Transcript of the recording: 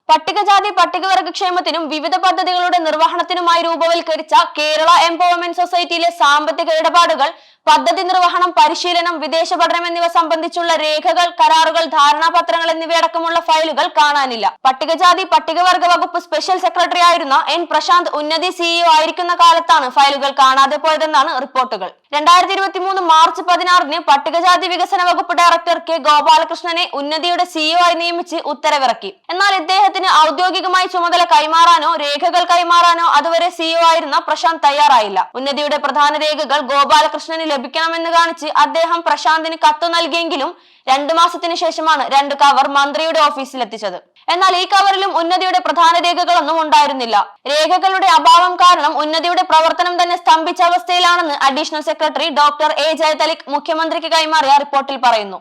പട്ടികജാതി പട്ടികവർഗ ക്ഷേമത്തിനും വിവിധ പദ്ധതികളുടെ നിർവഹണത്തിനുമായി രൂപവൽക്കരിച്ച കേരള എംപവർമെന്റ് സൊസൈറ്റിയിലെ സാമ്പത്തിക ഇടപാടുകൾ, പദ്ധതി നിർവഹണം, പരിശീലനം, വിദേശ പഠനം എന്നിവ സംബന്ധിച്ചുള്ള രേഖകൾ, കരാറുകൾ, ധാരണാപത്രങ്ങൾ എന്നിവയടക്കമുള്ള ഫയലുകൾ കാണാനില്ല. പട്ടികജാതി പട്ടികവർഗ വകുപ്പ് സ്പെഷ്യൽ സെക്രട്ടറി ആയിരുന്ന എൻ പ്രശാന്ത് ഉന്നതി സിഇഒ ആയിരിക്കുന്ന കാലത്താണ് ഫയലുകൾ കാണാതെ പോയതെന്നാണ് റിപ്പോർട്ടുകൾ. 2023 മാർച്ച് 16-ന് പട്ടികജാതി വികസന വകുപ്പ് ഡയറക്ടർ കെ ഗോപാലകൃഷ്ണനെ ഉന്നതിയുടെ സിഇഒ ആയി നിയമിച്ച് ഉത്തരവിറക്കി. എന്നാൽ ഇദ്ദേഹത്തിന് ഔദ്യോഗികമായി ചുമതല കൈമാറാനോ രേഖകൾ കൈമാറാനോ അതുവരെ സിഇഒ ആയിരുന്ന പ്രശാന്ത് തയ്യാറായില്ല. ഉന്നതിയുടെ പ്രധാന രേഖകൾ ഗോപാലകൃഷ്ണന് ലഭിക്കണമെന്ന് കാണിച്ച് അദ്ദേഹം പ്രശാന്തിന് കത്ത് നൽകിയെങ്കിലും 2 മാസത്തിന് ശേഷമാണ് 2 കവർ മന്ത്രിയുടെ ഓഫീസിൽ എത്തിച്ചത്. എന്നാൽ ഈ കവറിലും ഉന്നതിയുടെ പ്രധാന രേഖകളൊന്നും ഉണ്ടായിരുന്നില്ല. രേഖകളുടെ അഭാവം കാരണം ഉന്നതിയുടെ പ്രവർത്തനം തന്നെ സ്തംഭിച്ച അവസ്ഥയിലാണെന്ന് അഡീഷണൽ സെക്രട്ടറി ഡോക്ടർ എ ജയതലിക് മുഖ്യമന്ത്രിക്ക് കൈമാറിയ റിപ്പോർട്ടിൽ പറയുന്നു.